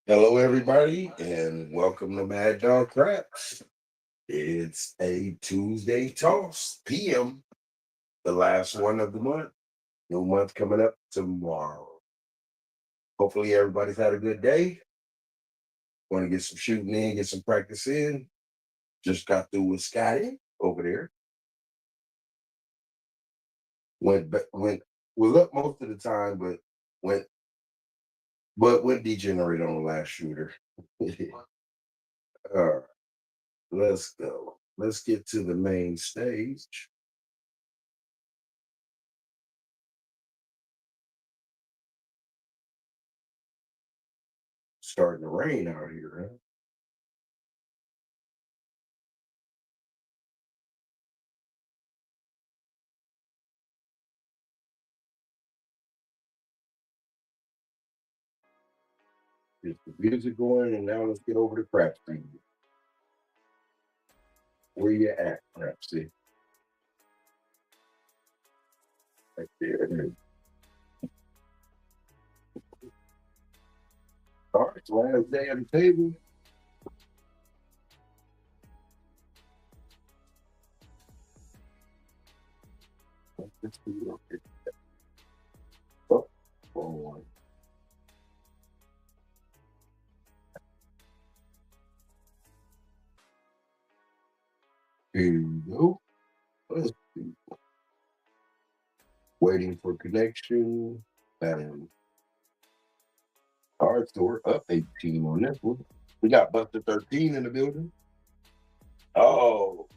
Hello, everybody, and welcome to Mad Dog Craps. It's a Tuesday toss PM, the last one of the month. New month coming up tomorrow. Hopefully, everybody's had a good day. Want to get some shooting in, get some practice in. Just got through with Scotty over there. Went was up most of the time, went went degenerate on the last shooter. All right, let's go. Let's get to the main stage. Starting to rain out here, huh? Get the music going, and now let's get over to Crapsee. Where you at, Crapsee? Right there. All right, last day on the table. Let's see what it- Oh, wrong one. Here you go. Let's see. Waiting for connection. And all right, so we're up 18 on this one. We got Buster 13 in the building. Oh,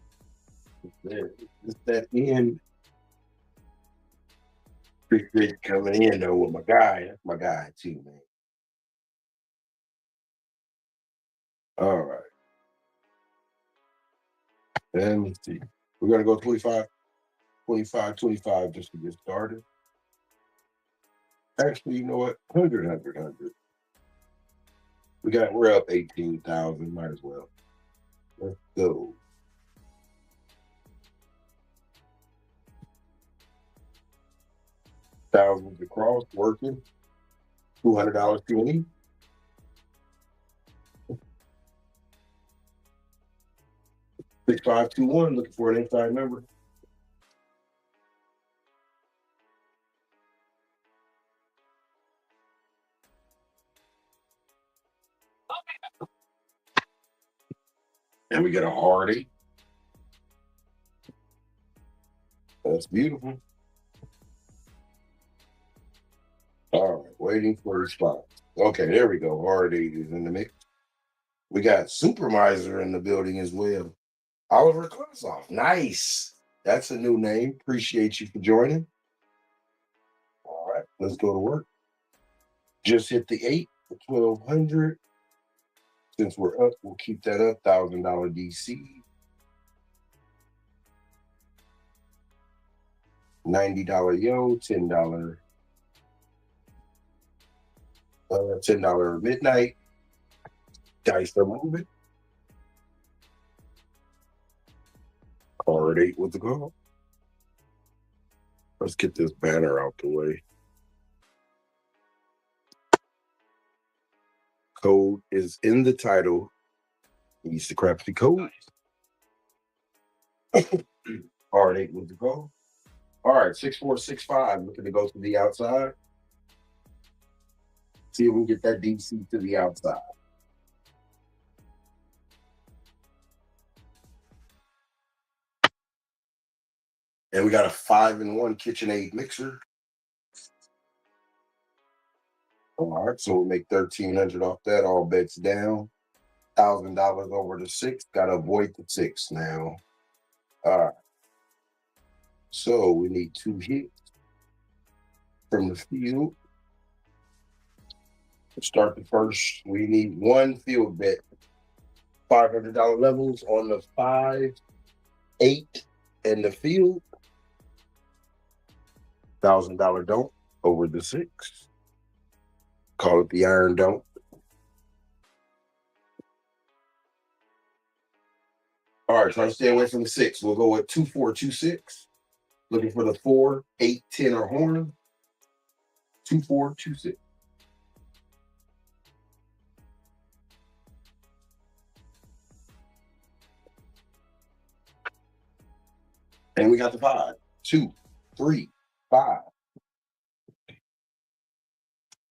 there. It's that end. Appreciate you coming in though with my guy. That's my guy too, man. All right. Let me see. We're gonna go 25, 25, 25 just to get started. Actually, you know what? 100, 100. We're up 18,000. Might as well. Let's go. Thousands across working. $200 20. 6521. Looking for an inside number. And we get a Hardy. That's beautiful. All right, waiting for a response. Okay, there we go. Hardy is in the mix. We got Supermiser in the building as well. Oliver Klasoff. Nice. That's a new name. Appreciate you for joining. All right, let's go to work. Just hit the 8 for 1200. Since we're up, we'll keep that up. $1,000 DC. $90 yo, $10 midnight. Dice are moving. Card 8 with the call. Let's get this banner out the way. Code is in the title. Use the Crapsee code. Card 8 with the call. All right, 6465. Looking to go to the outside. See if we can get that DC to the outside. And we got a 5-in-1 KitchenAid mixer. All right, so we'll make 1,300 off that. All bets down. $1,000 over the 6. Got to avoid the 6 now. All right. So we need 2 hits from the field. To start the first, we need 1 field bet. $500 levels on the 5, 8, and the field. $1,000 don't over the 6. Call it the iron don't. All right, try to stay away from the 6. We'll go with 2426. Looking for the 4, 8, 10, or horn. 2426. And we got the 5, 2, 3, 5.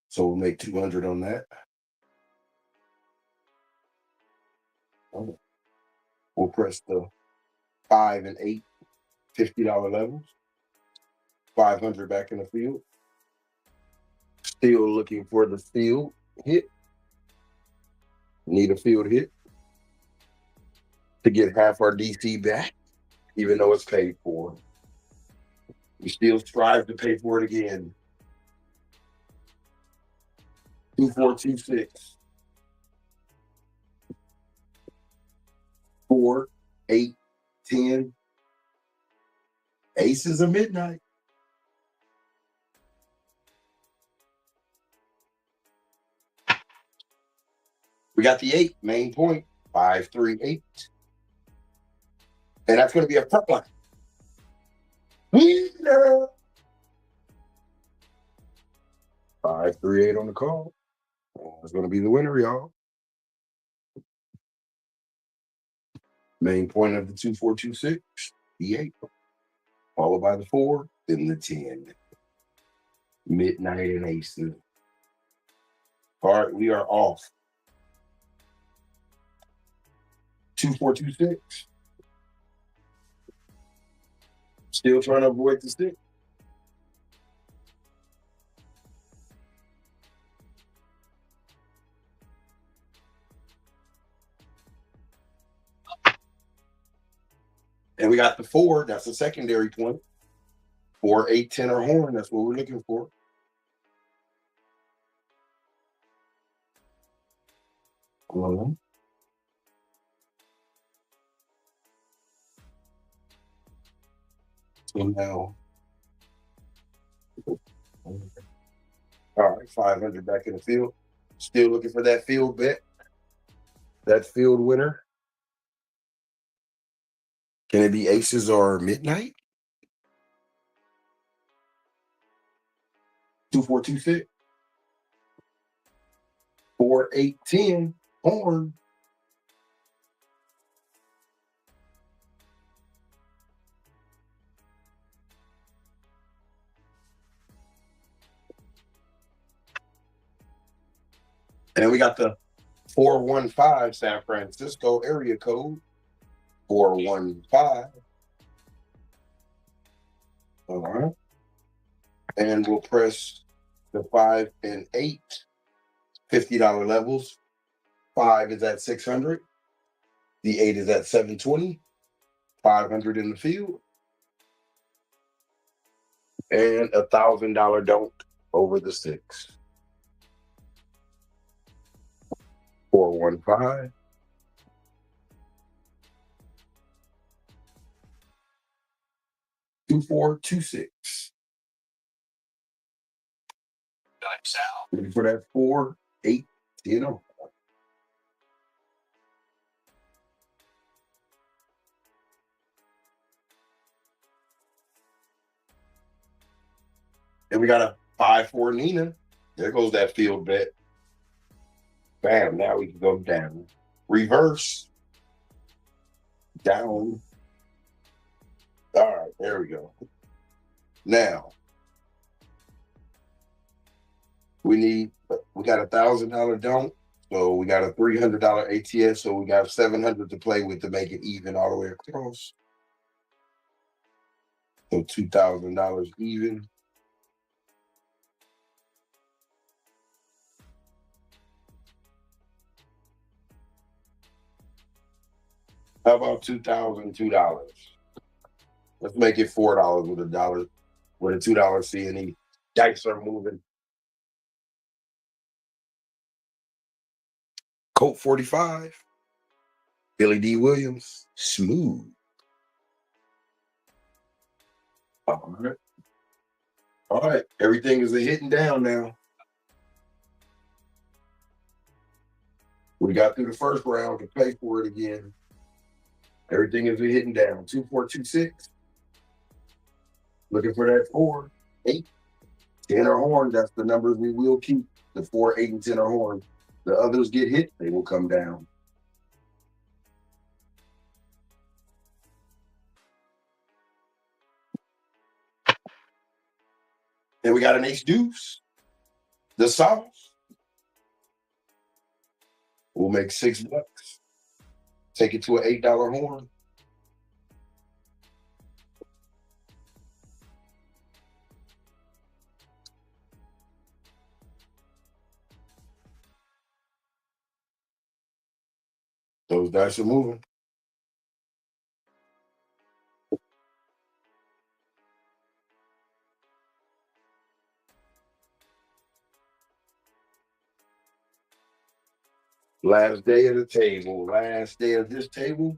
So we'll make 200 on that. We'll press the 5 and 8 $50 levels. 500 back in the field. Still looking for the field hit. Need a field hit to get half our DC back, even though it's paid for. We still strive to pay for it again. 2426. 4, 8, 10. Aces of midnight. We got the 8, main point, 5, 3, 8. And that's going to be a front line. Winner! 5, 3, 8 on the call. That's going to be the winner, y'all. Main point of the 2426, the 8. Followed by the 4, then the 10. Midnight and aces. All right, we are off. 2426. Still trying to avoid the stick. And we got the 4. That's the secondary point. 4, 8, 10 or horn. That's what we're looking for. So now, all right, 500 back in the field. Still looking for that field bet. That field winner. Can it be aces or midnight? 2426. 4, 8, 10 horn. And we got the 415 San Francisco area code. 415. All right. And we'll press the 5 and 8 $50 levels. 5 is at 600. The 8 is at 720. 500 in the field. And $1,000 don't over the 6. 415. 2426. Looking for that 4, 8, 10. And we got a 5, 4 Nina. There goes that field bet. Bam, now we can go down. Reverse. Down. All right, there we go. Now, we got $1,000 don't. So we got a $300 ATS. So we got 700 to play with to make it even all the way across. So $2,000 even. How about $2,002? Let's make it $4 with $1 with a $2 C&E. Dice are moving. Colt 45. Billy D. Williams. Smooth. All right. All right. Everything is a hitting down now. We got through the first round to pay for it again. Everything is a hitting down. 2426. Looking for that 4, 8, 10 or horn. That's the numbers we will keep. The 4, 8, and 10 or horn. The others get hit, they will come down. Then we got an ace deuce. The sauce. We'll make $6. Take it to an $8 horn. Those dice are moving. Last day of the table. Last day of this table.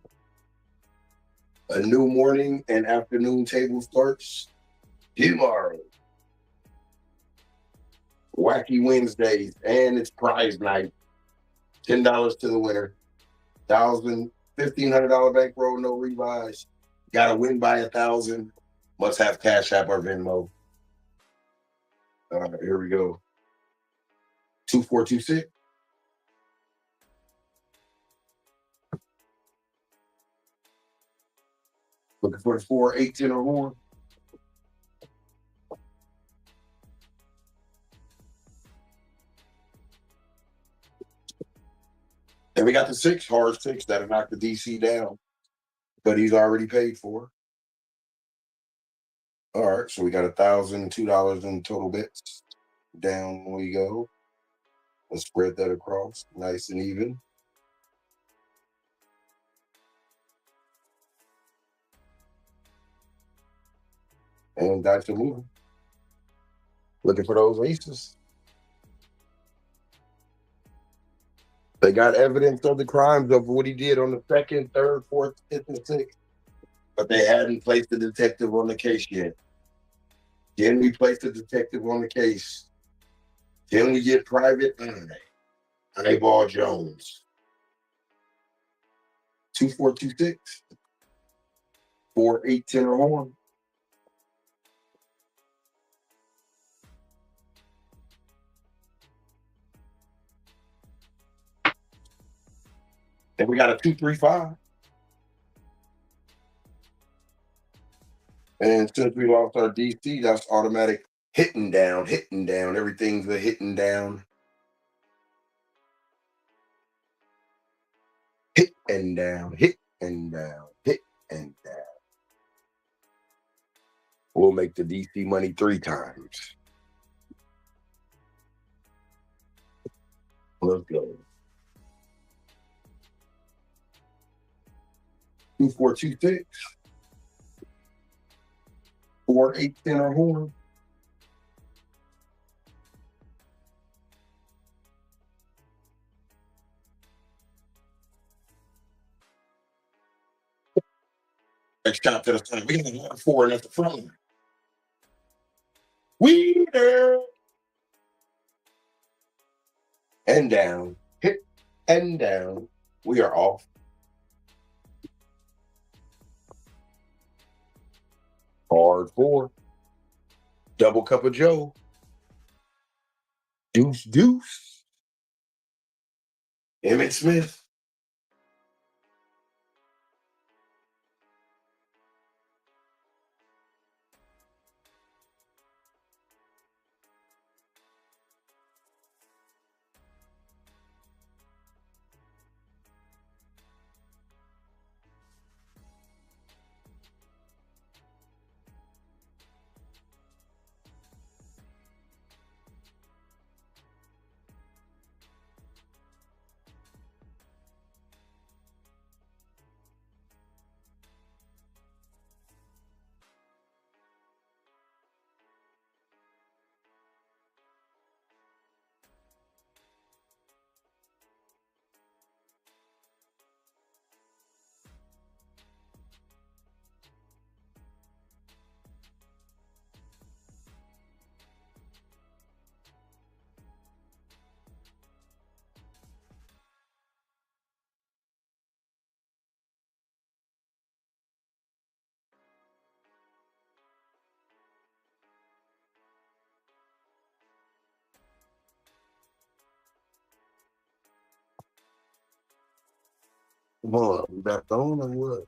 A new morning and afternoon table starts tomorrow. Wacky Wednesdays, and it's prize night. $10 to the winner. $1,500 bankroll, no rebuys. Got to win by 1,000. Must have Cash App or Venmo. All right, here we go. 2426. Looking for the 4, 8, 10 or more. And we got the 6, hard 6 that'll knock the DC down, but he's already paid for. All right, so we got $1,002 in total bets. Down we go. Let's spread that across, nice and even. And dice are moving. Looking for those aces. They got evidence of the crimes of what he did on the 2nd, 3rd, 4th, 5th, and 6th. But they hadn't placed the detective on the case yet. Can we place the detective on the case? Can we get Private Eyeball Jones? 2426. 4, 8, 10 or more. And we got a 235. And since we lost our DC, that's automatic hitting down. Everything's a hitting down. Hit and down. We'll make the DC money 3 times. Let's go. 2426. 4, 8, 10 or more. Next shot to the side. We got a 4 and that's the front line. We there. And down. Hit and down. We are off. Hard 4. Double cup of Joe. Deuce, deuce. Emmett Smith. Come on, we back on or what?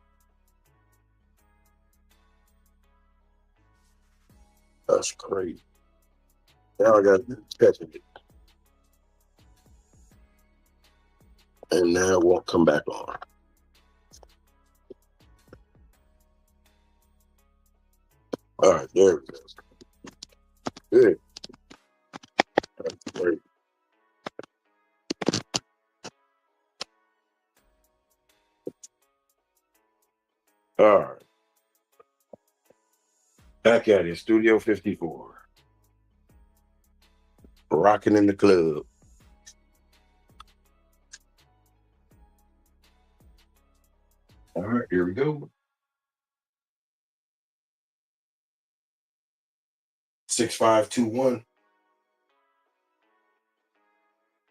That's crazy. Now I got catching it. And now it won't come back on. All right, there we go. Good. That's great. All right. Back at it, Studio 54. Rocking in the club. All right, here we go. 6521.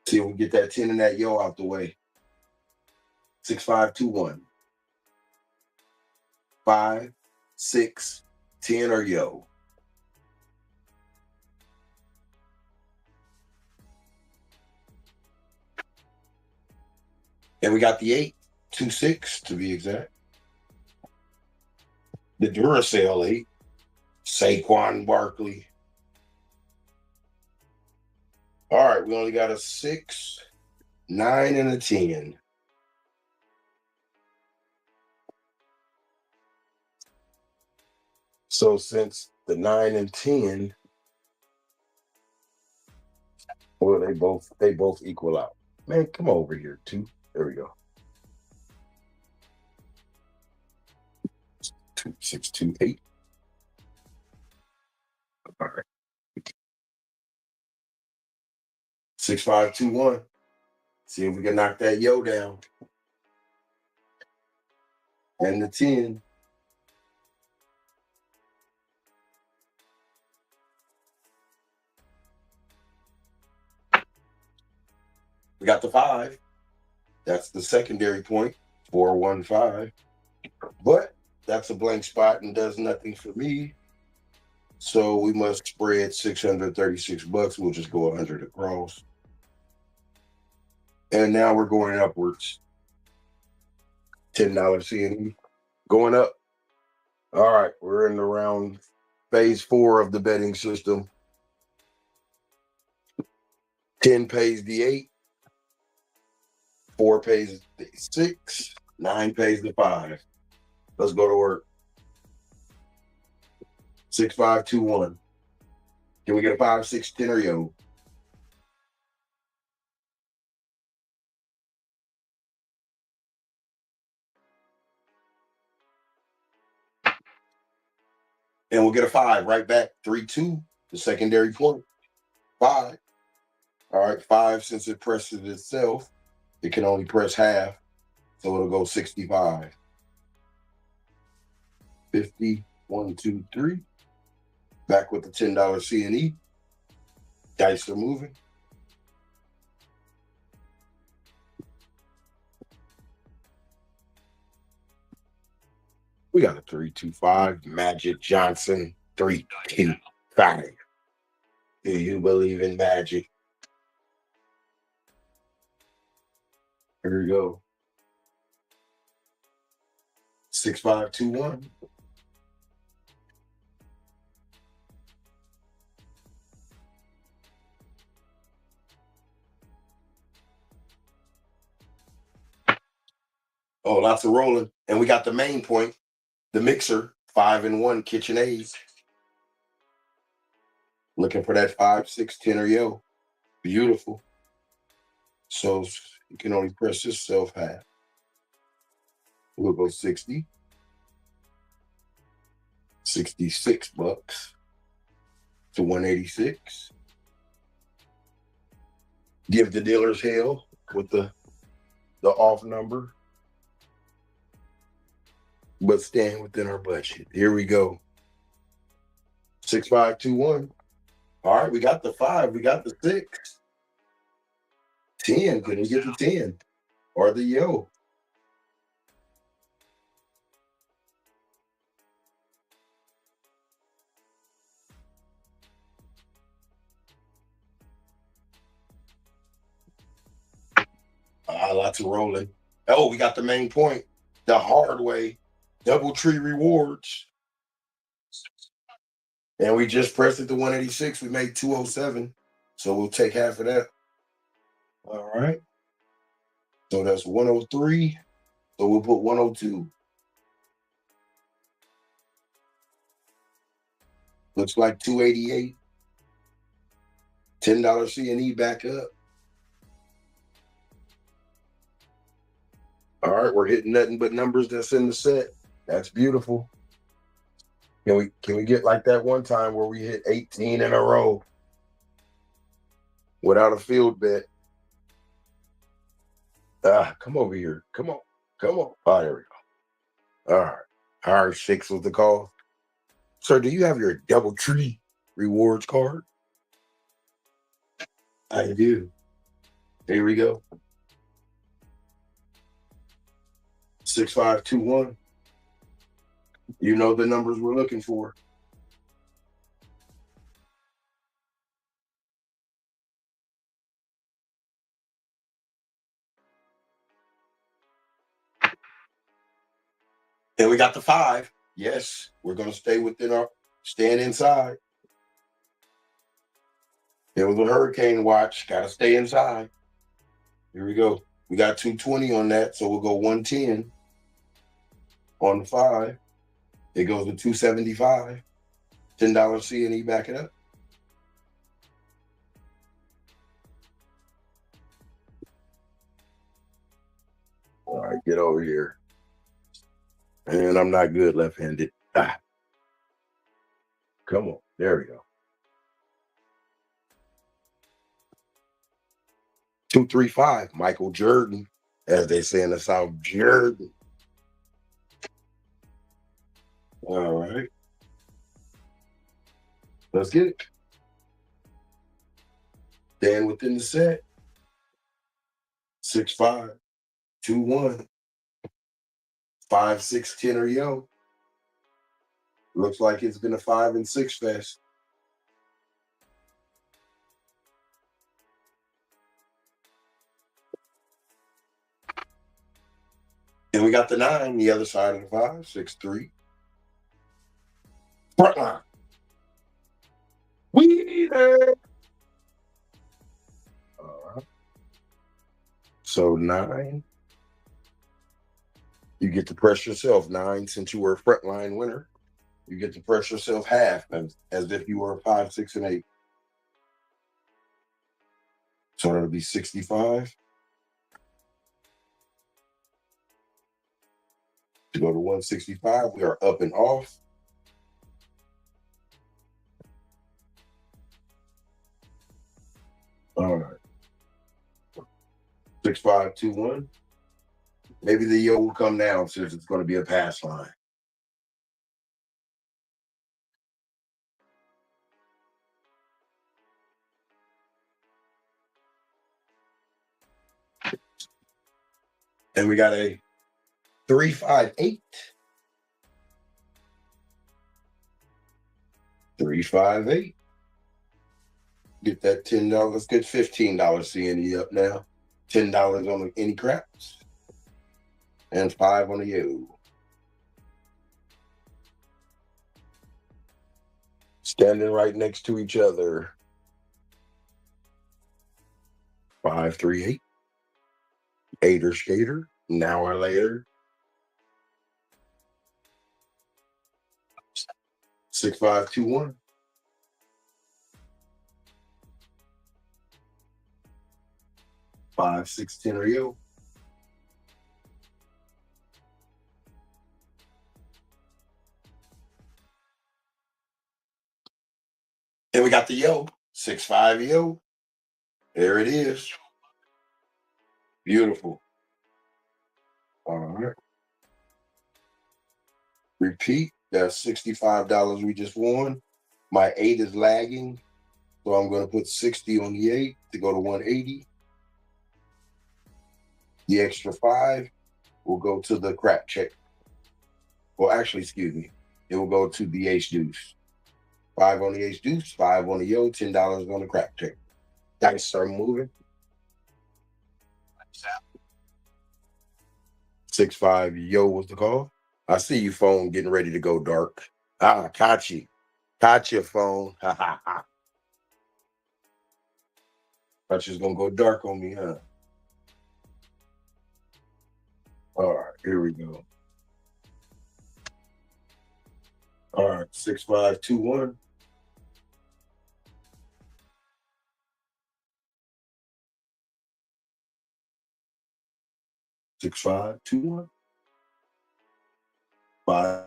See if we get that 10 and that yo out the way. 6521. 5, 6, 10 or yo. And we got the 8, 2, 6 to be exact. The Duracell 8. Saquon Barkley. All right, we only got a 6, 9, and a 10. So since the 9 and 10, well, they both equal out. Man, come over here, 2. There we go. 2, 6, 2, 8. All right. 6, 5, 2, 1. See if we can knock that yo down. And the 10. We got the 5. That's the secondary point, 415. But that's a blank spot and does nothing for me. So we must spread $636. We'll just go 100 across. And now we're going upwards. $10 C&E going up. All right, we're in around phase 4 of the betting system. 10 pays the 8. 4 pays the 6. 9 pays the 5. Let's go to work. 6, 5, 2, 1. Can we get a 5, 6, 10 or yo? And we'll get a 5 right back. 3, 2. The secondary point. 5. All right, 5, since it presses itself, it can only press half. So it'll go 65. 50, 1, 2, 3. Back with the $10 C&E. Dice are moving. We got a 3, 2, 5. Magic Johnson, 3, 2, 5. Do you believe in magic? Here we go. 6, 5, 2, 1. Oh, lots of rolling. And we got the main point, the mixer, 5 and 1 KitchenAid. Looking for that 5, 6, 10 or yo. Beautiful. So you can only press yourself half. We'll go 60. $66 to 186. Give the dealers hell with the off number, but staying within our budget. Here we go. 6, 5, 2, 1. All right, we got the 5. We got the 6. 10. Can we get the 10 or the yo? Lots of rolling. Oh, we got the main point, the hard way, double tree rewards. And we just pressed it to 186. We made 207. So we'll take half of that. All right. So that's 103. So we'll put 102. Looks like 288. $10 C&E back up. All right, we're hitting nothing but numbers that's in the set. That's beautiful. Can we get like that one time where we hit 18 in a row without a field bet? Come over here. Come on. Come on. Oh, there we go. All right. R6 was the call. Sir, do you have your DoubleTree rewards card? I do. Here we go. 6521. You know the numbers we're looking for. And we got the 5. Yes, we're going to stay within our stand inside. It was a hurricane watch. Got to stay inside. Here we go. We got 220 on that, so we'll go 110 on the 5. It goes to 275. $10 C&E back it up. All right, get over here. And I'm not good left-handed. Come on. There we go. 235. Michael Jordan, as they say in the South, Jordan. All right. Let's get it. Dan within the set. 6521. 5, 6, 10 or yo. Looks like it's been a 5 and 6 fest. And we got the 9, the other side of the 5, 6, 3. Front line. We there. All right. So 9. You get to press yourself 9 since you were a frontline winner. You get to press yourself half as if you were a 5, 6, and 8. So that'll be 65. To go to 165, we are up and off. All right. 6521. Maybe the yo will come down since it's going to be a pass line. And we got a 358. 358. Get that $10. Let's get $15 C&E up now. $10 on any craps. And 5 on the yo. Standing right next to each other. 538. 8er skater. Now or later. 6521. 5, 6, 10 or yo. And we got the yo. 6-5 yo. There it is. Beautiful. All right. Repeat. That's $65 we just won. My 8 is lagging. So I'm going to put 60 on the 8 to go to 180. The extra 5 will go to the crap check. Well, actually, excuse me. It will go to the ace deuce. 5 on the ace deuce, 5 on the yo, $10 on the crap check. Dice start moving. 6-5 yo was the call. I see you phone getting ready to go dark. Kachi. Got your phone. Ha ha ha. Thought you was gonna go dark on me, huh? All right, here we go. All right, 6521. 6521. 5.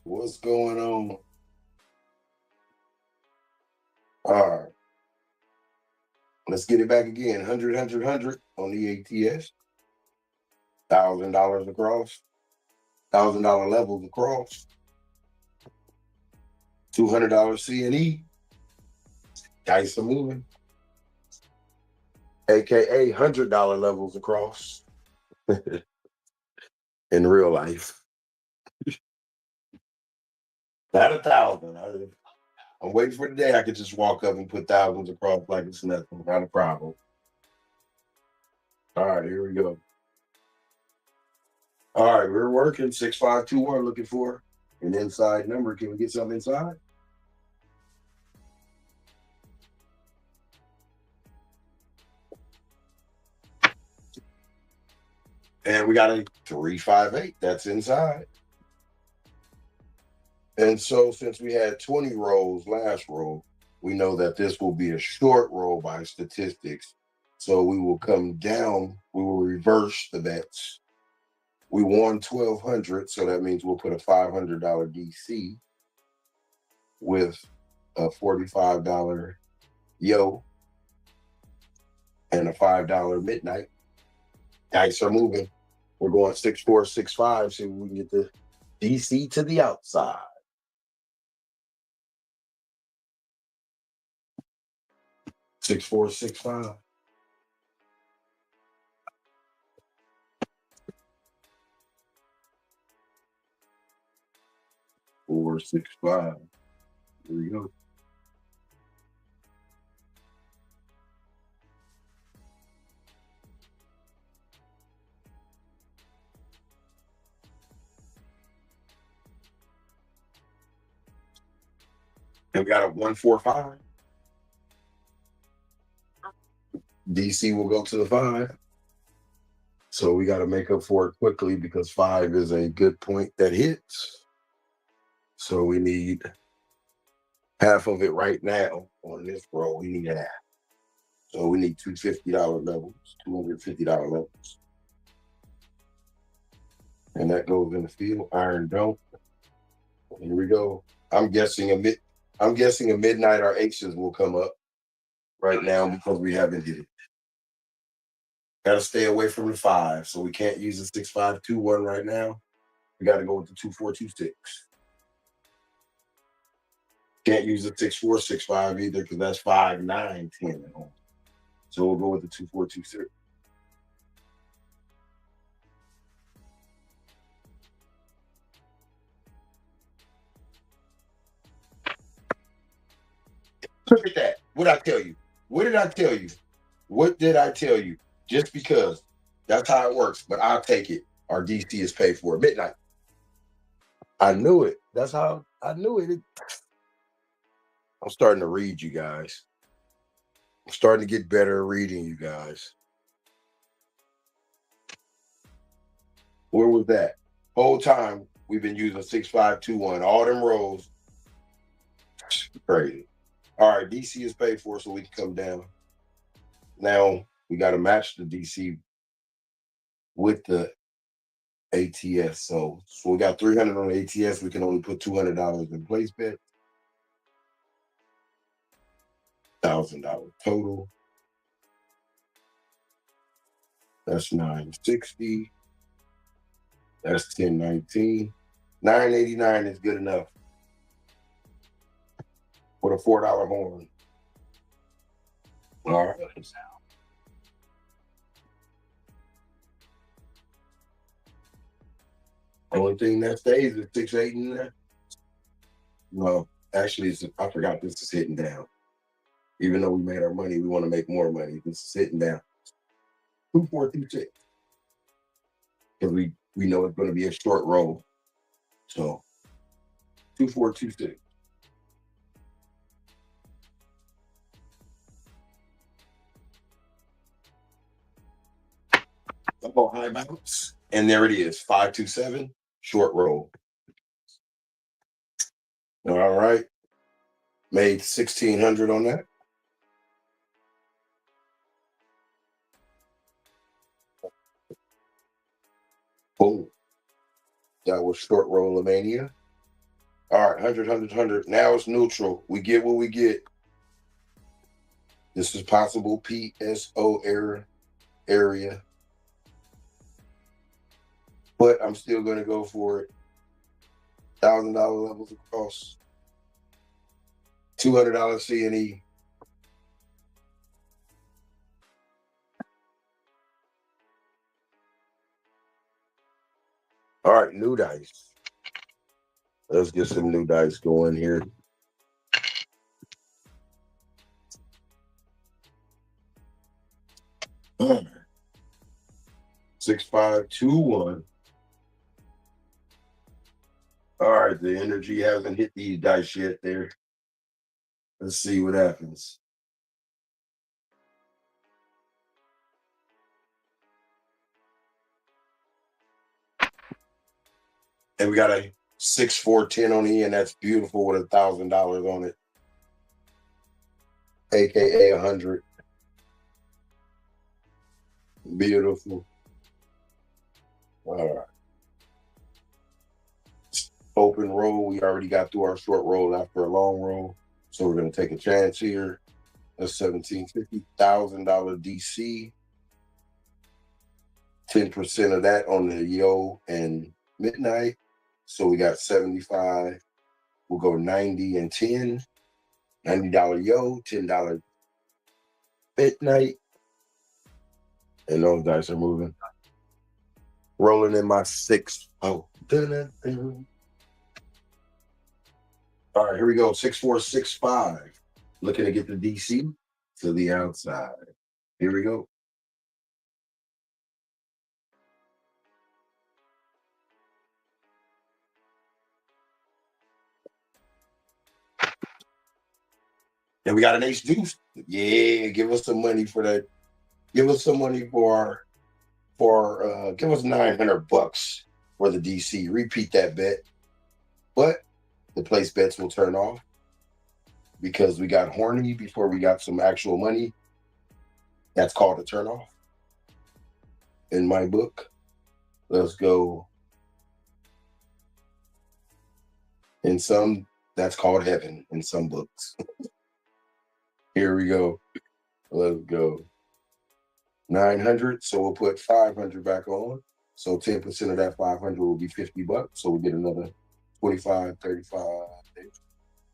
What's going on? All right, let's get it back again. 100 on the ATS. $1,000 across. $1,000 levels across. $200 CNE. Dice are moving. AKA $100 levels across. In real life. Not 1,000. I'm waiting for the day I could just walk up and put thousands across like it's nothing. Not a problem. All right, here we go. All right, we're working 6521, looking for an inside number. Can we get something inside? And we got a 358. That's inside. And so since we had 20 rolls last roll, we know that this will be a short roll by statistics. So we will come down, we will reverse the bets. We won 1,200, so that means we'll put a $500 DC with a $45 yo and a $5 midnight. Dice are moving. We're going 6465, see if we can get the DC to the outside. 6465. 465. Here we go. And we got a 145. DC will go to the 5. So we got to make up for it quickly because 5 is a good point that hits. So we need half of it right now on this roll. We need half. So we need $250 levels, $250 levels. And that goes in the field. Iron don't. Here we go. I'm guessing a midnight our aces will come up right now because we haven't hit it. Got to stay away from the 5. So we can't use the 6521 right now. We got to go with the 2426. Can't use the 6465 either because that's 5, 9, 10 at home. So we'll go with the 2426. Look at that. What did I tell you? What did I tell you? What did I tell you? Just because that's how it works, but I'll take it. Our DC is paid for at midnight. I knew it. That's how I knew it. I'm starting to read you guys. I'm starting to get better at reading you guys. Where was that? Whole time we've been using 6521. All them rolls. Crazy. All right, DC is paid for, so we can come down. Now we got to match the DC with the ATS. So we got 300 on the ATS. We can only put $200 in place bet. $1,000 total. That's 960. That's 1019. 989 is good enough. with a $4 horn. All right. Only thing that stays is 6-8 in there. No, actually, I forgot this is hitting down. Even though we made our money, we want to make more money. This is hitting down. 2426. Because we know it's going to be a short roll. So 2426. Double high bounce. And there it is. 527. Short roll. All right. Made 1,600 on that. Boom. That was short roll of mania. All right, 100. Now it's neutral. We get what we get. This is possible PSO error area. But I'm still going to go for it. $1,000 levels across. $200 C&E. All right, new dice. Let's get some new dice going here. All right. 6521. All right, the energy hasn't hit these dice yet there. Let's see what happens. And we got a 6410 on the end. That's beautiful with $1,000 on it. AKA 100. Beautiful. All right. Open roll. We already got through our short roll after a long roll. So we're going to take a chance here. That's $1,750. $1,000 DC. 10% of that on the yo and midnight. So we got 75. We'll go 90 and 10. $90 yo, $10 midnight. And those dice are moving. Rolling in my 6. Oh. Dun-dun-dun. All right, here we go. 6465. Looking to get the DC to the outside. Here we go. And we got an ace deuce. Yeah, give us some money for that. Give us some money for give us $900 for the DC. Repeat that bet. But the place bets will turn off because we got horny before we got some actual money. That's called a turn off in my book. Let's go. In some, that's called heaven in some books. Here we go. Let's go. 900. So we'll put 500 back on. So 10% of that 500 will be $50. So we get another 25, 35,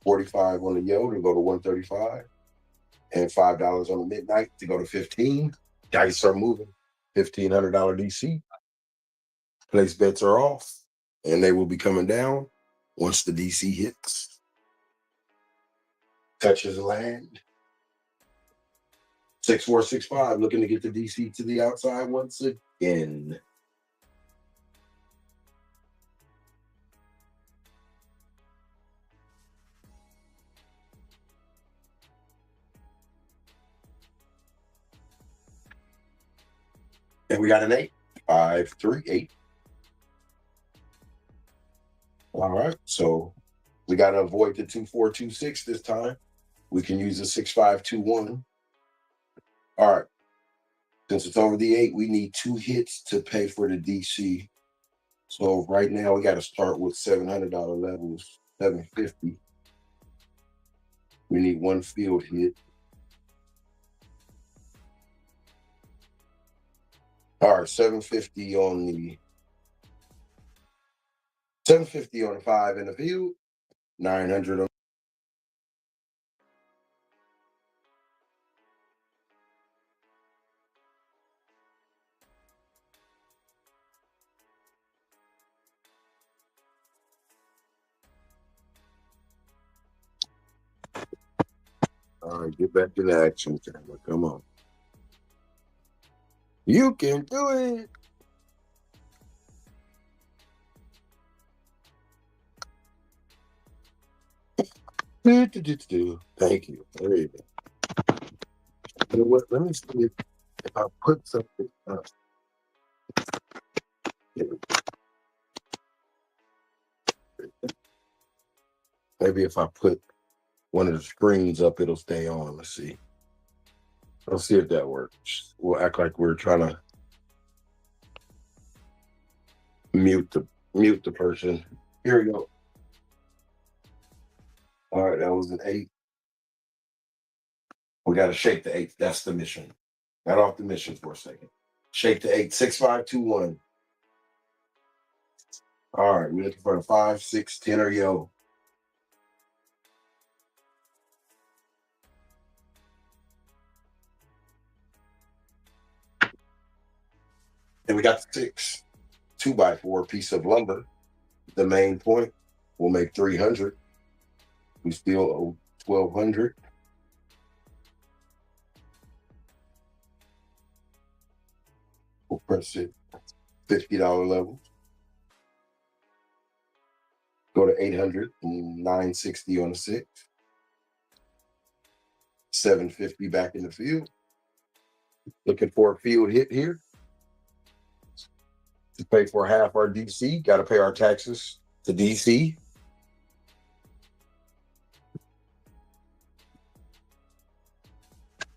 45 on the yo to go to 135, and $5 on the midnight to go to 15. Dice are moving. $1,500 DC. Place bets are off, and they will be coming down once the DC hits. Touches land. 6465, looking to get the DC to the outside once again. And we got an 8. 5, 3, 8. All right, so we got to avoid the 2426 this time. We can use the 6521. All right. Since it's over the 8, we need 2 hits to pay for the DC. So right now we got to start with $700 levels, 750. We need 1 field hit. All right, 750 on the 750 on the 5 in the field, 900 on All right, get back to the action camera. Come on. You can do it. Thank you. There you go. You know what? Let me see if I put something up. Maybe if I put one of the screens up, it'll stay on. Let's see. Let's see if that works. We'll act like we're trying to mute the person. Here we go. All right, that was an 8. We got to shake the 8. That's the mission. Got off the mission for a second. Shake the 8. 6521. All right, we're looking for a 5, 6, 10 or yo. And we got the 6. 2x4 piece of lumber. The main point will make 300. We still owe 1,200. We'll press it. $50 levels. Go to 800 and 960 on the 6. 750 back in the field. Looking for a field hit here. To pay for half our DC, got to pay our taxes to DC.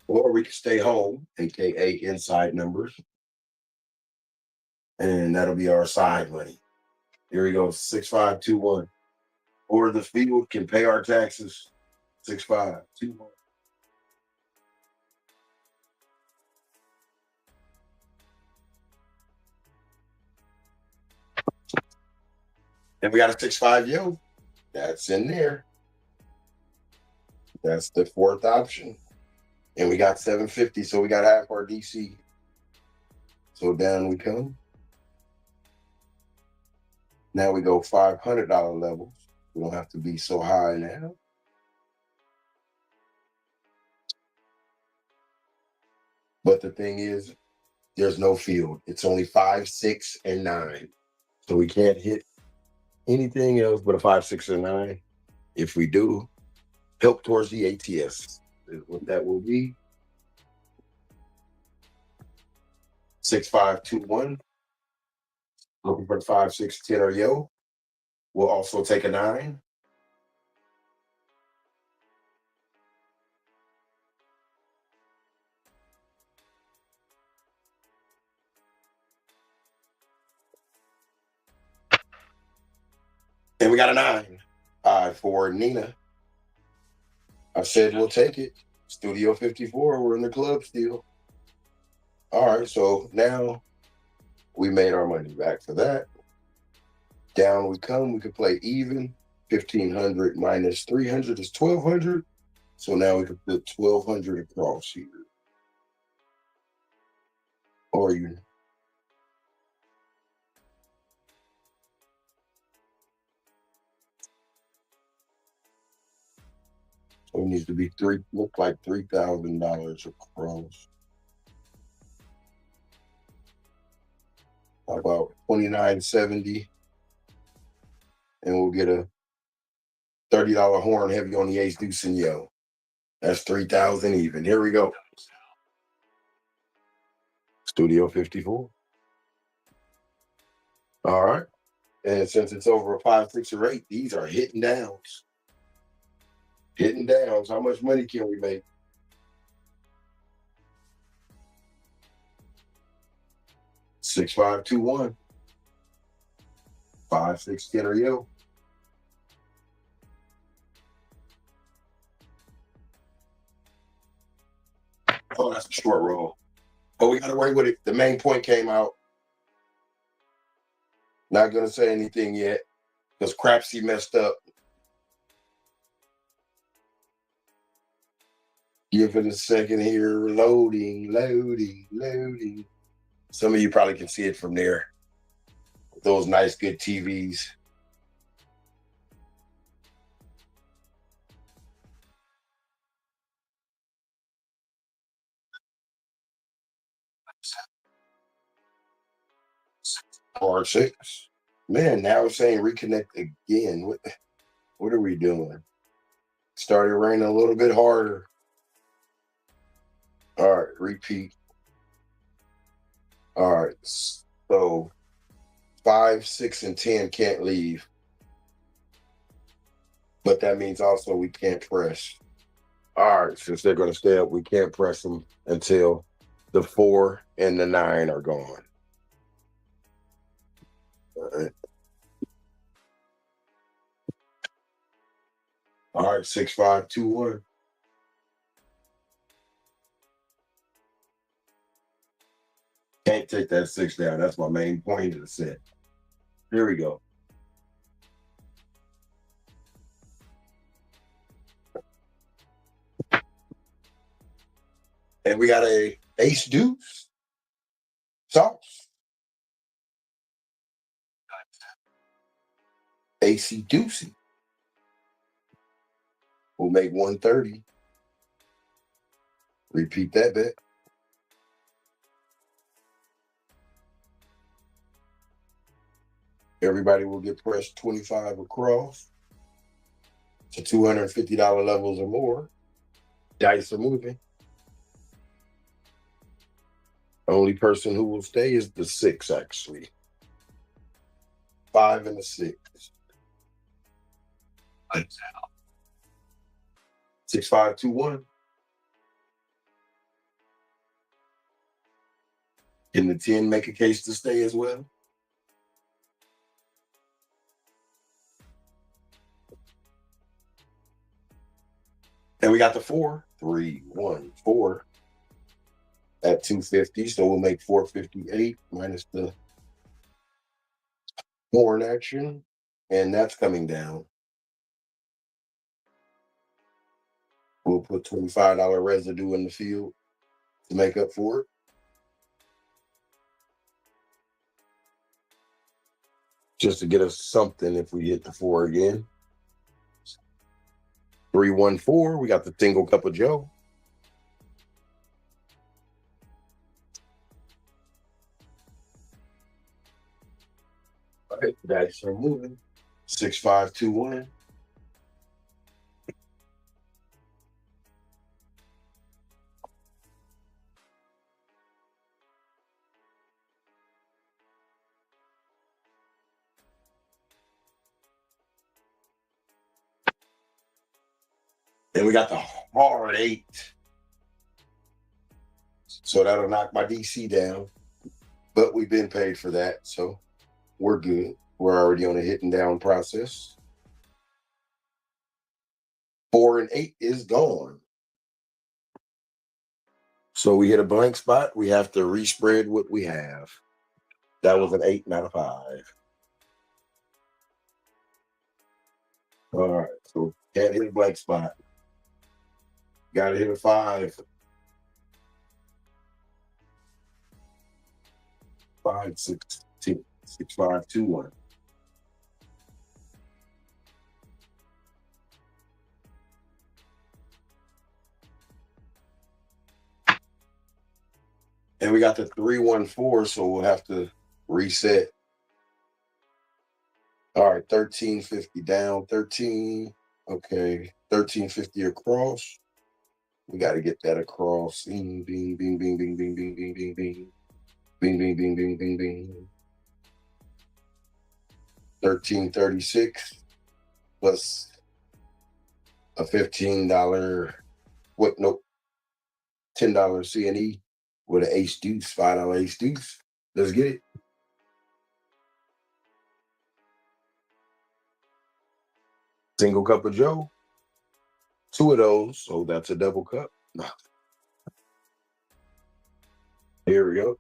Or we can stay home, aka inside numbers. And that'll be our side money. Here we go, 6521. Or the field can pay our taxes. 6521. And we got a 6-5 yo. That's in there. That's the 4th option. And we got 750, so we got half our DC. So down we come. Now we go $500 levels. We don't have to be so high now. But the thing is, there's no field. It's only 5, 6, and 9. So we can't hit anything else but a 5, 6, and 9. If we do, help towards the ATS is what that will be. 6521. Looking for the 5, 6, 10 or yo. We'll also take a 9. And we got a 9. For Nina. I said we'll take it. Studio 54, we're in the club still. All right, so now we made our money back for that. Down we come, we can play even. 1,500 minus 300 is 1,200. So now we can put 1,200 across here. Or you. So it needs to be look like $3,000 across. How about 2970? And we'll get a $30 horn heavy on the ace deuce and yo. That's 3,000 even. Here we go. Studio 54. All right. And since it's over a 5, 6, or 8, these are hitting downs. Hitting downs. How much money can we make? $6,521. 5, 6, 10 or yo. Oh, that's a short roll. But we got away with it. The main point came out. Not gonna say anything yet because Crapsee messed up. Give it a second here. Loading, loading, loading. Some of you probably can see it from there. Those nice, good TVs. R6. Man, now it's saying reconnect again. What are we doing? Started raining a little bit harder. All right, repeat. All right, so 5, 6, and 10 can't leave. But that means also we can't press. All right, since they're going to stay up, we can't press them until the 4 and the 9 are gone. All right. All right, 6, 5, 2, 1. Can't take that 6 down. That's my main point of the set. Here we go. And we got a ace deuce sauce. AC deucey. We'll make 130. Repeat that bet. Everybody will get pressed 25 across to $250 levels or more. Dice are moving. Only person who will stay is the 6, actually. 5 and the 6. 6, 5, 2, 1. Can the 10 make a case to stay as well? And we got the 4. 3, 1, 4 at 250. So we'll make 458 minus the 4 in action. And that's coming down. We'll put $25 residue in the field to make up for it. Just to get us something if we hit the 4 again. 314, we got the single cup of Joe. All right, dice are moving. 6, 5, 2, 1. And we got the hard 8. So that'll knock my DC down. But we've been paid for that, so we're good. We're already on a hitting down process. 4 and 8 is gone. So we hit a blank spot. We have to respread what we have. That was an 8, not a 5. All right, so can't hit a blank spot. Got to hit a 5. 5, 6, 2, 6, 5, 2, 1. And we got the 314, so we'll have to reset. All right, 1350 down, 13. Okay, 1350 across. We got to get that across. Bing, bing, bing, bing, bing, bing, bing, bing, bing, bing. Bing, bing, bing, bing, bing, bing. 1336 plus a $15. What? Nope. $10 CNE with an ace deuce, $5 ace deuce. Let's get it. Single cup of Joe. 2 of those, so that's a double cup. Here we go.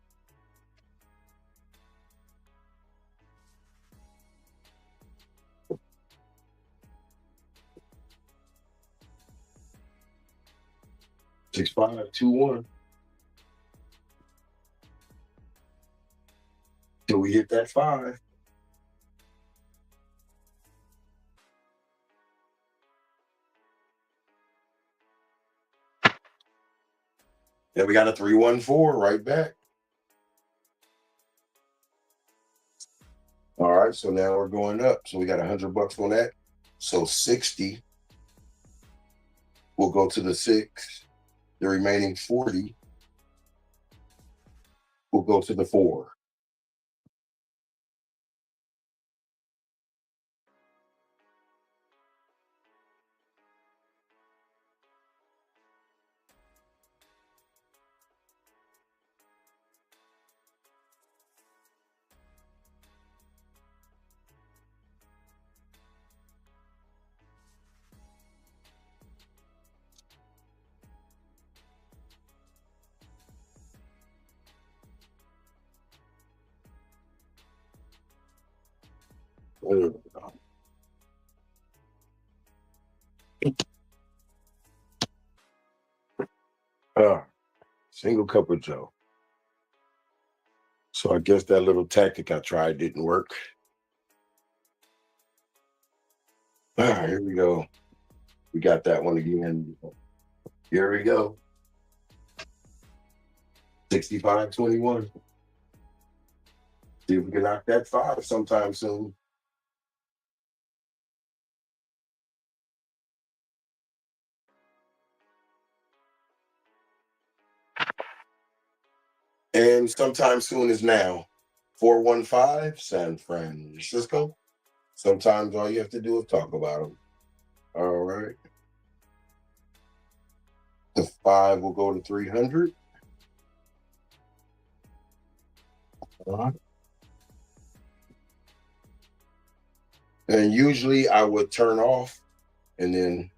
Six, 5, 2, 1. Till we hit that 5. Then we got a 314 right back. All right, so now we're going up. So we got $100 on that. So 60 will go to the 6. The remaining 40 will go to the 4. Single cup of Joe. So I guess that little tactic I tried didn't work. All right, here we go. We got that one again. Here we go. 65.21. See if we can knock that 5 sometime soon. And sometime soon is now. 415 San Francisco. Sometimes all you have to do is talk about them. All right. The 5 will go to 300. And usually I would turn off, and then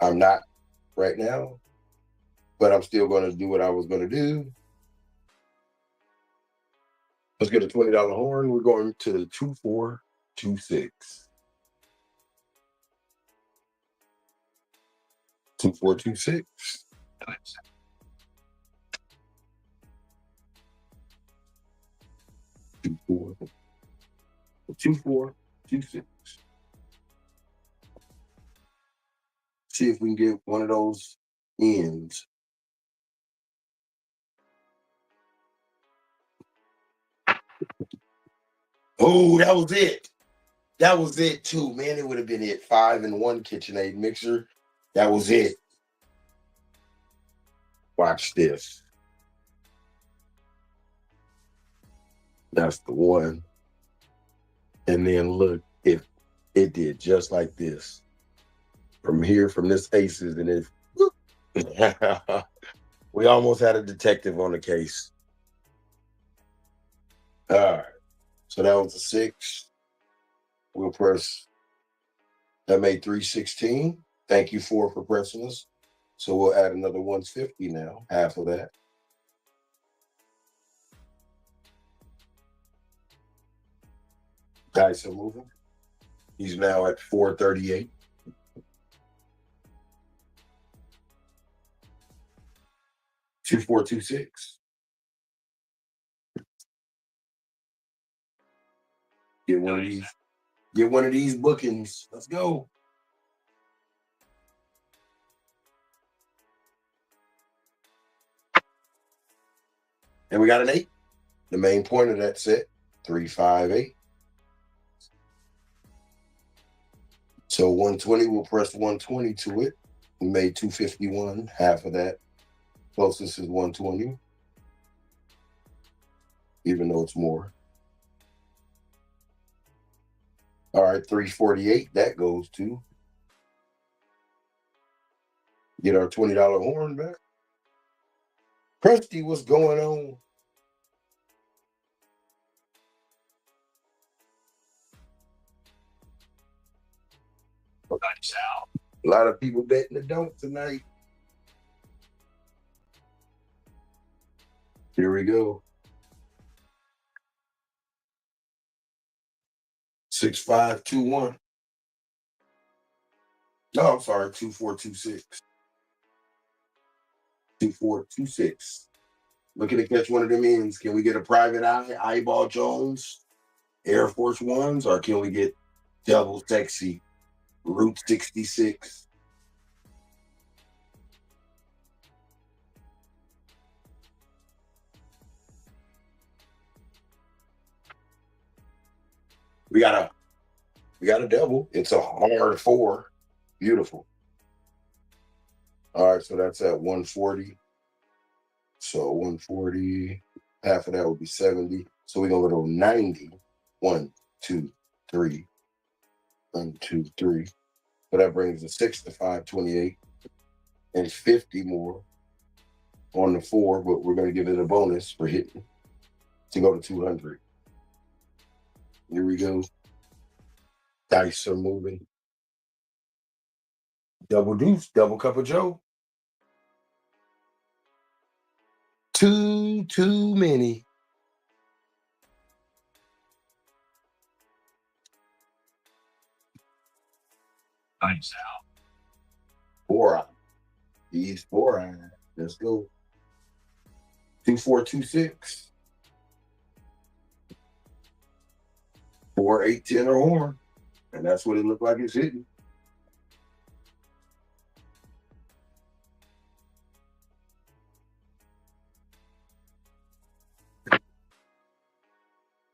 I'm not right now, but I'm still going to do what I was going to do. Let's get a $20 horn. We're going to 2426. 2426. 2426. See if we can get one of those ends. Oh, that was it. That was it too, man. It would have been it. 5 in 1 KitchenAid mixer. That was it. Watch this. That's the one. And then look, it did just like this. From here, from this aces, and it we almost had a detective on the case. All right. So that was a 6. We'll press. That made 316. Thank you for pressing us. So we'll add another 150 now, half of that. Dice are moving. He's now at 438. Two, 4, 2, 6. Get one of these. Get one of these bookings. Let's go. And we got an 8. The main point of that set, 358. So 120, we'll press 120 to it. We made 251, half of that. Closest is 120, even though it's more. All right, 348, that goes to. Get our $20 horn back. Crusty, what's going on? A lot of people betting the don't tonight. Here we go. 6521. No, I'm sorry, 2426. 2426. Looking to catch one of them ends. Can we get a private eye, eyeball Jones, Air Force Ones, or can we get double sexy, Route 66? We got a double. It's a hard 4. Beautiful. All right, so that's at 140. So 140, half of that would be 70. So we're gonna go to 90. 1, 2, 3. 1, 2, 3. So that brings the 6 to 528 and 50 more on the 4, but we're gonna give it a bonus for hitting to go to 200. Here we go. Dice are moving. Double deuce, double cup of Joe. Too many. Nice out. 4 eye. He's 4 eye. Let's go. 2426. 4, 8, 10 or more. And that's what it looked like it's hitting.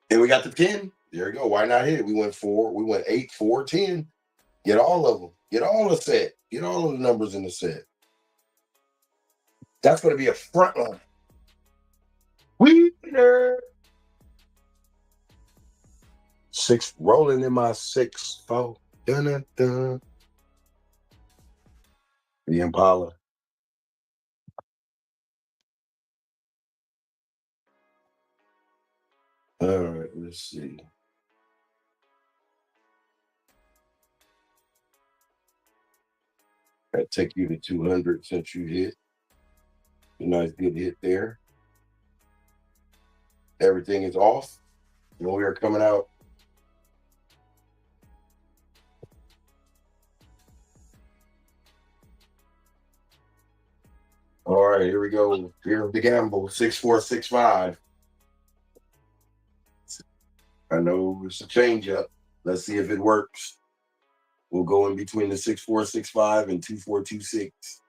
And we got the 10. There we go. Why not hit it? We went 4. We went 8, 4, 10. Get all of them. Get all the set. Get all of the numbers in the set. That's going to be a front line. Winner. 6 rolling in my 6-4. Dun-dun-dun. The Impala. All right, let's see. That take you to 200 since you hit. A nice good hit there. Everything is off. And we are coming out. All right, here we go. Here's the gamble. 6465. I know it's a change up. Let's see if it works. We'll go in between the 6465 and 2426.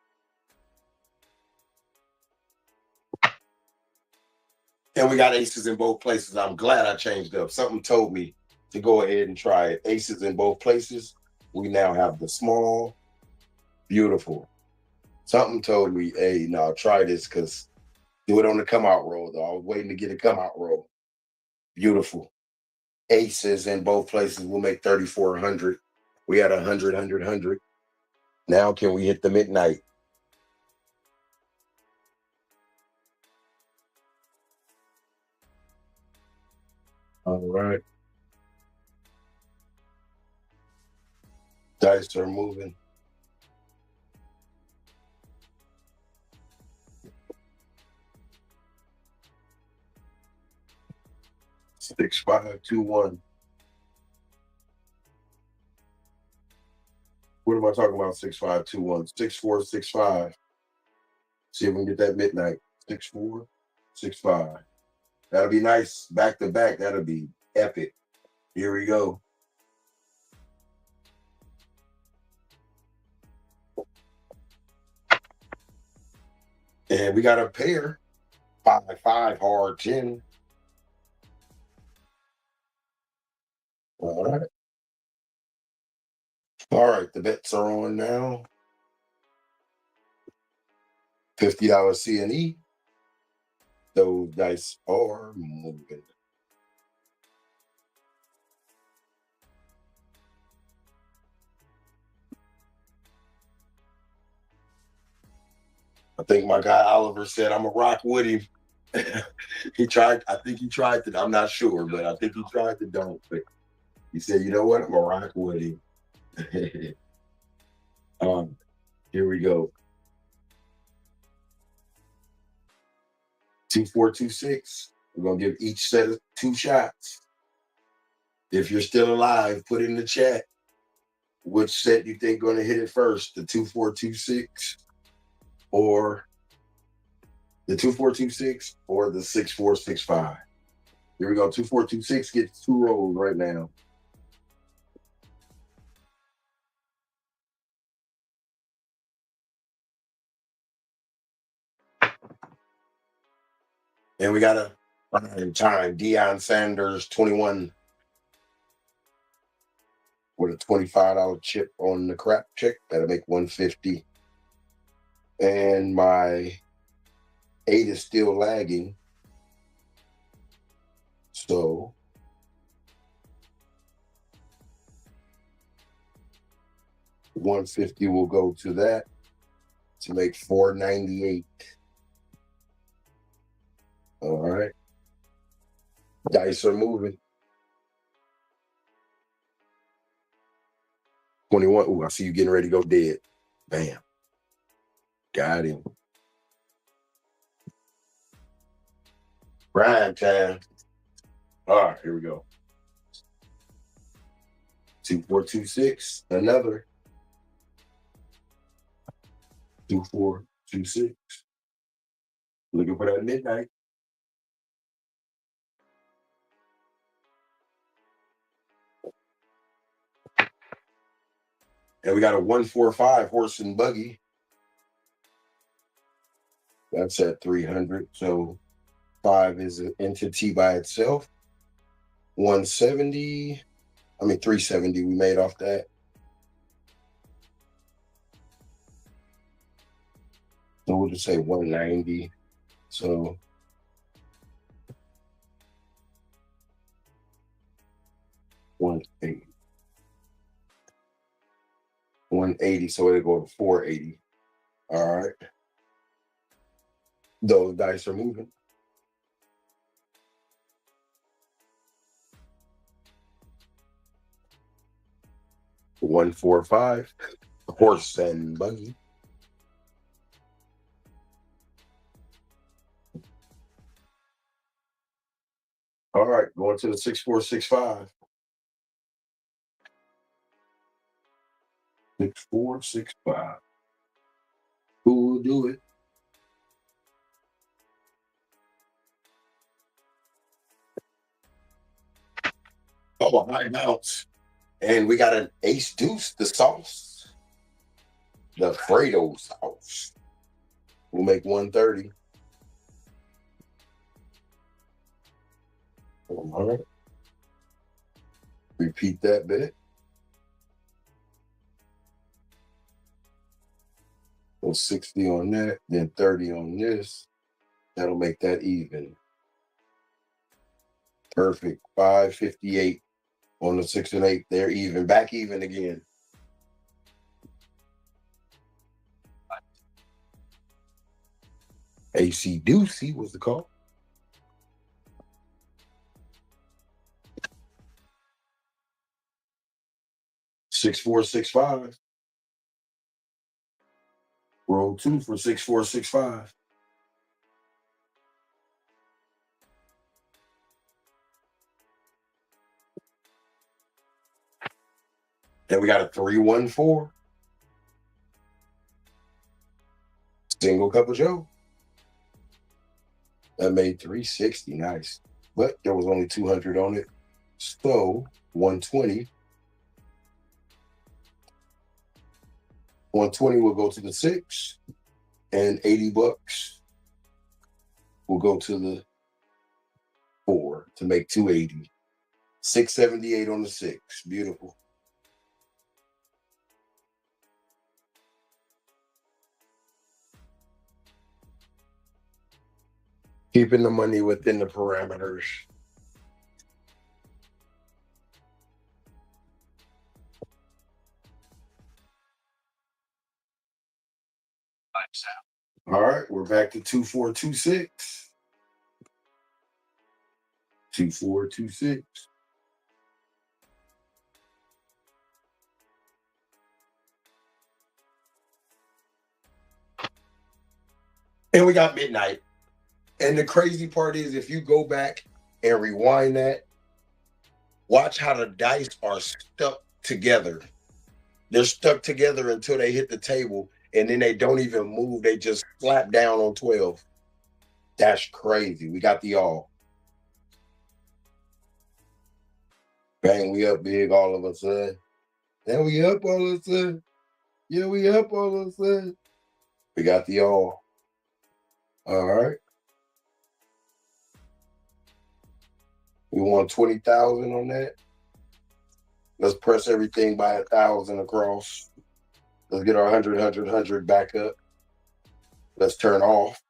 And we got aces in both places. I'm glad I changed up. Something told me to go ahead and try it. Aces in both places. We now have the small. Beautiful. Something told me, hey, now try this because do it on the come out roll, though. I was waiting to get a come out roll. Beautiful. Aces in both places will make 3,400. We had 100, 100, 100. Now can we hit the midnight? All right. Dice are moving. Six, 5, 2, 1. What am I talking about? 6, 5, 2, 1. 6, 4, 6, 5. See if we can get that midnight. 6, 4, 6, 5. That'll be nice. Back to back. That'll be epic. Here we go. And we got a pair. 5, 5, hard 10. All right. All right. The bets are on now. $50 C&E. Those dice are moving. I think my guy Oliver said I'm a rock with him. He tried. I think he tried to. I'm not sure, but I think he tried to don't. But he said, you know what? I'm a rock with him. Here we go. 2426. We're gonna give each set of 2 shots. If you're still alive, put in the chat which set you think going to hit it first, the 2426 or the 2426 or the 6465. Here we go. 2426 gets 2 rolls right now. And we got a time. Deion Sanders, 21. with a $25 chip on the crap check. That'll make 150. And my 8 is still lagging. So $150 will go to that to make $498. All right. Dice are moving. 21. Ooh, I see you getting ready to go dead. Bam. Got him. Prime time. All right, here we go. 2426. Another. 2426. Looking for that midnight. And we got a 145 horse and buggy. That's at 300. So 5 is an entity by itself. 170. 370 we made off that. So we'll just say 190. So $180. 180, so it'll go to 480. All right. Those dice are moving. $145. Horse and buggy. All right, going to the 6465. 6465. Who will do it? Oh, high mounts. And we got an ace deuce, the sauce. The Fredo sauce. We'll make 130. All right. Repeat that bit. So 60 on that, then 30 on this. That'll make that even. Perfect. 558 on the 6 and 8. They're even. Back even again. AC Doocy was the call. $6465. Roll 2 for 6465. Then we got a 314. Single cup of Joe. That made 360. Nice. But there was only 200 on it. So 120. 120 will go to the 6. And $80 will go to the 4 to make 280. 678 on the 6. Beautiful. Keeping the money within the parameters. All right, we're back to 2426. 2426. And we got midnight. And the crazy part is, if you go back and rewind that, watch how the dice are stuck together. They're stuck together until they hit the table, and then they don't even move. They just slap down on 12. That's crazy. We got the all. Bang, we up big all of a sudden. Then we up all of a sudden. Yeah, we up all of a sudden. We got the all. All right. We won 20,000 on that. Let's press everything by 1,000 across. Let's get our 100 back up. Let's turn off.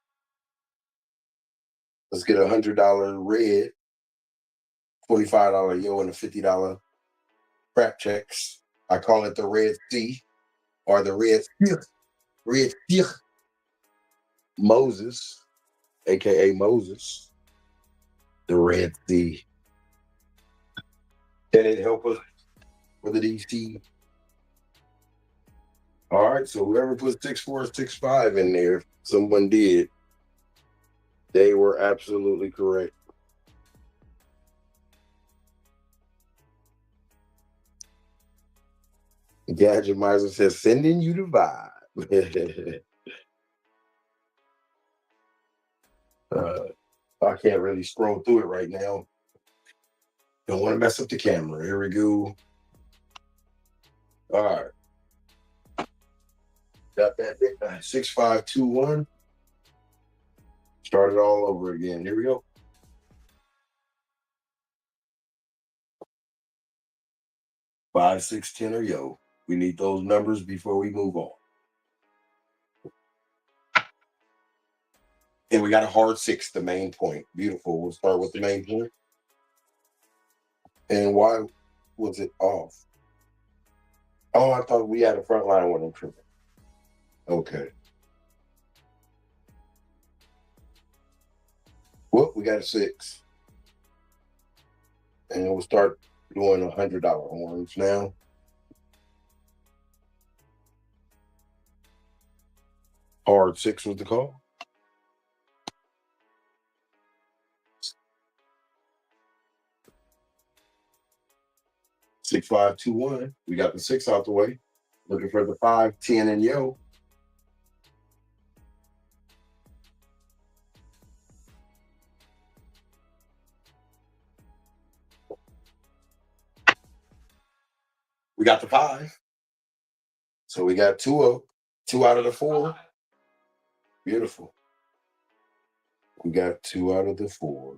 Let's get $100 red, $25 yo, and a $50 crap checks. I call it the Red Sea or the Red Sea. Moses, aka Moses, the Red Sea. Can it help us for the DC? All right, so whoever put 6465 in there, someone did. They were absolutely correct. Gadget Miser says, sending you the vibe. I can't really scroll through it right now. Don't want to mess up the camera. Here we go. All right. Got that 6521. Start it all over again. Here we go. 5, 6, 10 or yo. We need those numbers before we move on. And we got a hard 6, the main point. Beautiful. We'll start with the main point. And why was it off? Oh, I thought we had a front line with them tripping. Okay. Well, we got a 6. And we'll start doing $100 horns now. Hard 6 was the call. Six, 5, 2, 1. We got the 6 out the way. Looking for the 5, 10, and yo. We got the 5. So we got 2 out of the 4. Beautiful. We got 2 out of the 4.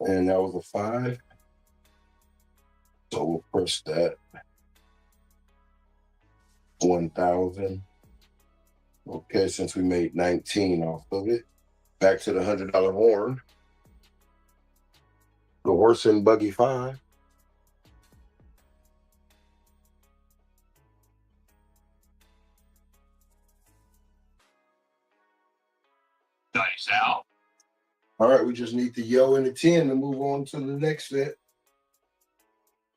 And that was a 5. So we'll press that. 1,000. Okay, since we made 19 off of it. Back to the $100 horn. The horse and buggy 5. Nice out. All right, we just need the yo and the 10 to move on to the next set.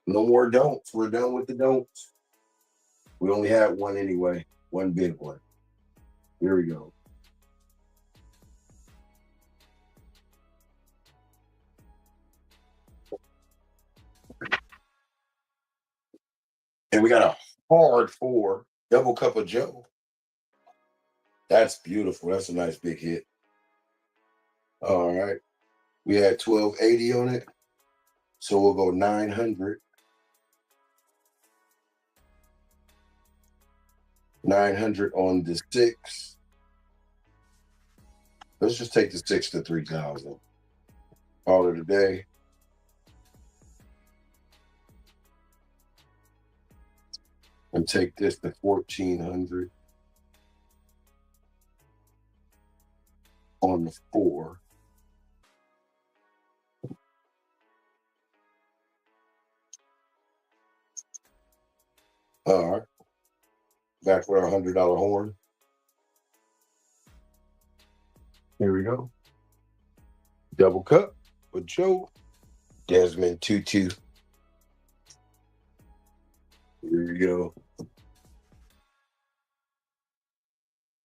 No more don'ts. We're done with the don'ts. We only had one anyway, one big one. Here we go. And we got a hard 4, double cup of Joe. That's beautiful. That's a nice big hit. All right. We had 1280 on it. So we'll go 900. 900 on the 6. Let's just take the 6 to 3,000. Call it a day. And take this to 1,400 on the 4. All right. Back with our $100 horn. Here we go. Double cup with Joe. Desmond 2-2. Here we go.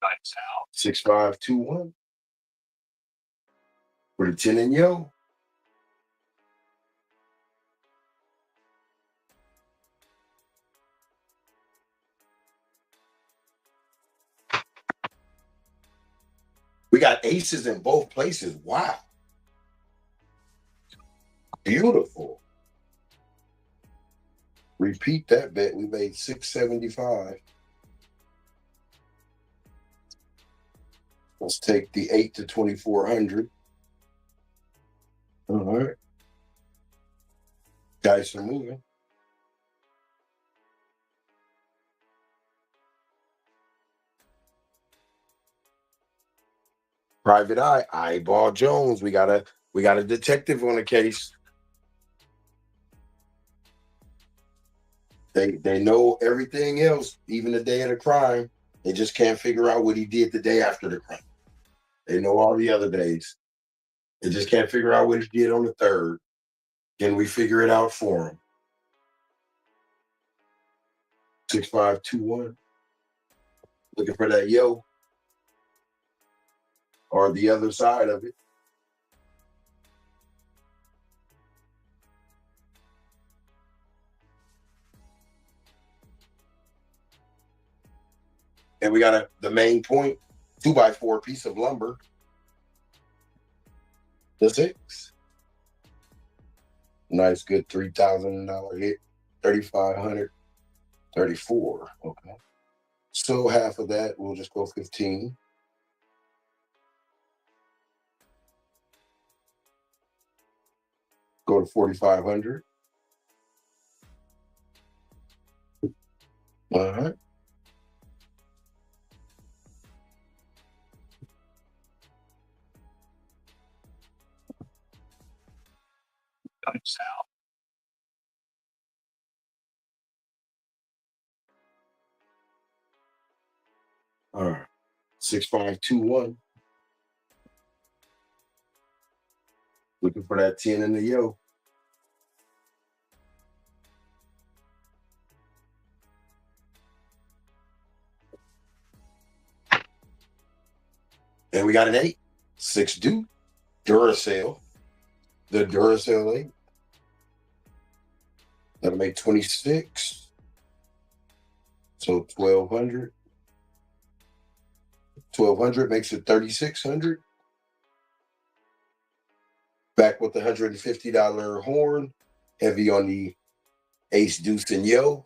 Nice out. 6, 5, 2, 1. For the 10 and yo. We got aces in both places. Wow. Beautiful. Repeat that bet. We made 675. Let's take the 8 to 2,400. All right. Dice are moving. Private Eye, Eyeball Jones. We got a detective on the case. They know everything else, even the day of the crime. They just can't figure out what he did the day after the crime. They know all the other days. They just can't figure out what he did on the 3rd. Can we figure it out for him? 6521. Looking for that yo or the other side of it. And we got the main point, 2x4 piece of lumber. The 6. Nice, good $3,000 hit. 3,500. 34. Okay. So half of that, we'll just go 15. Go to 4,500. All right. All right. 6521. Looking for that 10 in the yo. And we got an 8. 6 due. Duracell. The Duracell 8. That'll make 26. So 1,200. 1,200 makes it 3,600. Back with the $150 horn. Heavy on the ace, deuce, and yo.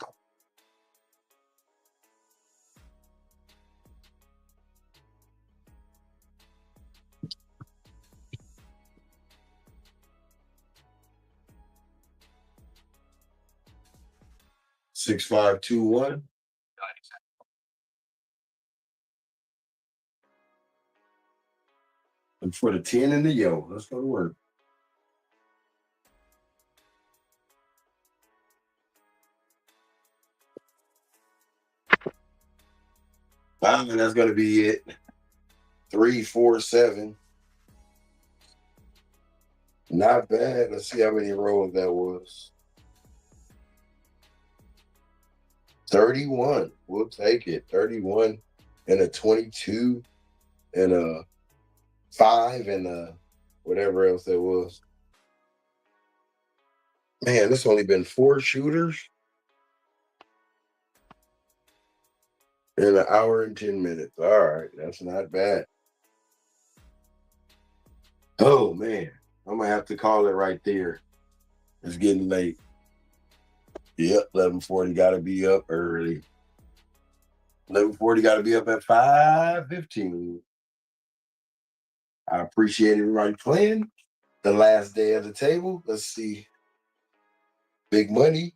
Six, 5, 2, 1. And for the 10 and the yo. Let's go to work. And that's going to be it. 3, 4, 7. Not bad. Let's see how many rolls that was. 31. We'll take it. 31 and a 22 and a 5 and a whatever else that was. Man, this only been 4 shooters in an hour and 10 minutes. All right, that's not bad. Oh man, I'm gonna have to call it right there. It's getting late. Yep, 11:40 got to be up early. 11:40 got to be up at 5:15. I appreciate everybody playing. The last day of the table. Let's see. Big money.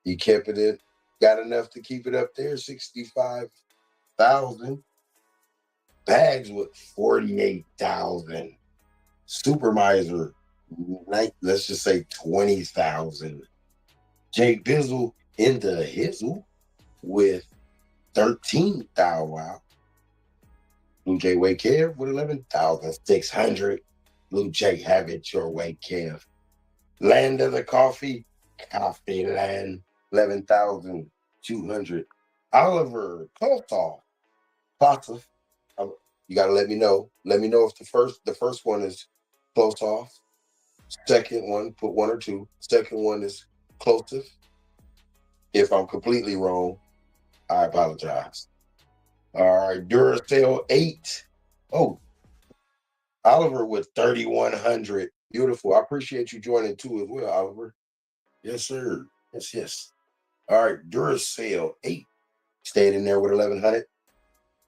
He kept it in. Got enough to keep it up there. 65,000. Bags with 48,000. Supermiser, let's just say 20,000. Jay Bizzle in the hizzle with 13,000. Wow. Blue Jay Way Kev with 11,600. Blue Jay, have it your way, Kev. Land of the Coffee Land, 11,200. Oliver Kolthoff, Potsdam. You got to let me know. Let me know if the first one is close off. Second one, put 1 or 2. Second one is closest. If I'm completely wrong, I apologize. All right, Duracell 8. Oh, Oliver with 3,100. Beautiful. I appreciate you joining too as well, Oliver. Yes, sir. Yes. All right, Duracell 8. Stayed in there with 1,100.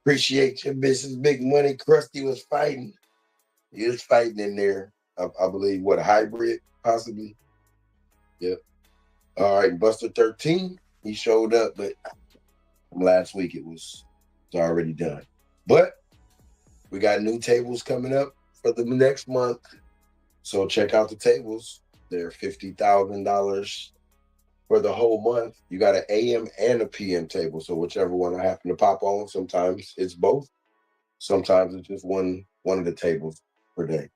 Appreciate your business, Big Money. Krusty was fighting. He was fighting in there. I believe what, a hybrid possibly. Yep. All right, Buster 13. He showed up, but from last week it's already done. But we got new tables coming up for the next month. So check out the tables. They're $50,000 for the whole month. You got an AM and a PM table. So whichever one I happen to pop on, sometimes it's both. Sometimes it's just one of the tables per day.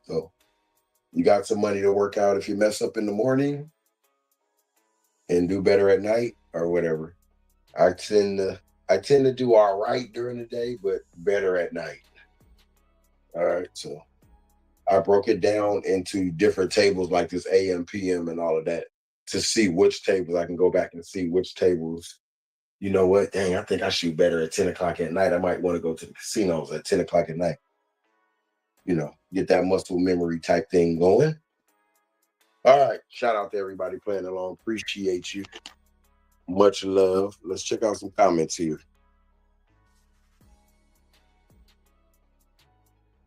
So you got some money to work out if you mess up in the morning and do better at night or whatever. I tend to do all right during the day, but better at night. All right, so I broke it down into different tables like this AM, PM, and all of that to see which tables I can go back and see which tables. You know what? Dang, I think I shoot better at 10 o'clock at night. I might want to go to the casinos at 10 o'clock at night. You know, get that muscle memory type thing going. All right. Shout out to everybody playing along. Appreciate you. Much love. Let's check out some comments here.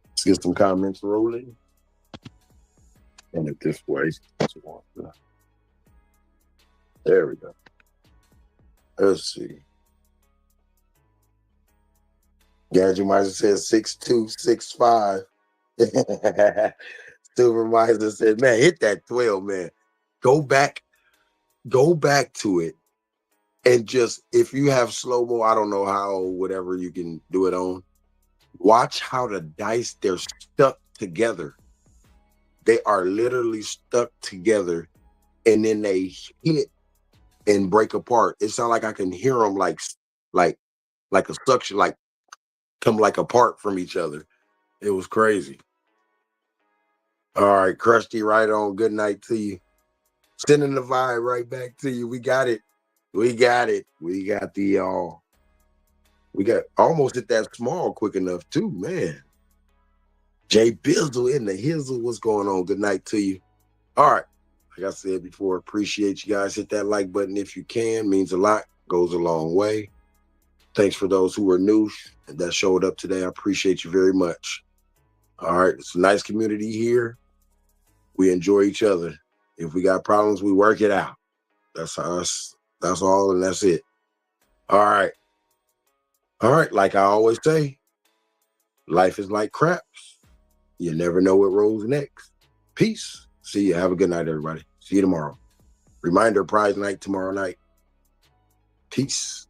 Let's get some comments rolling. And it this way. There we go. Let's see. Gadget Miser says 6265. Silver Miser said, man, hit that 12, man. Go back to it. And just, if you have slow-mo, I don't know how, whatever you can do it on, watch how the dice, they're stuck together. They are literally stuck together, and then they hit and break apart. It sounds like I can hear them like a suction, like come like apart from each other. It was crazy. All right, Krusty, right on. Good night to you. Sending the vibe right back to you. We got it. We got it. We got we got almost hit that small quick enough too, man. Jay Bizzle in the hizzle. What's going on? Good night to you. All right. Like I said before, appreciate you guys. Hit that like button if you can. Means a lot. Goes a long way. Thanks for those who are new and that showed up today. I appreciate you very much. All right. It's a nice community here. We enjoy each other. If we got problems, we work it out. That's us. That's all, and that's it. All right. All right. Like I always say, life is like craps. You never know what rolls next. Peace. See you. Have a good night, everybody. See you tomorrow. Reminder, prize night tomorrow night. Peace.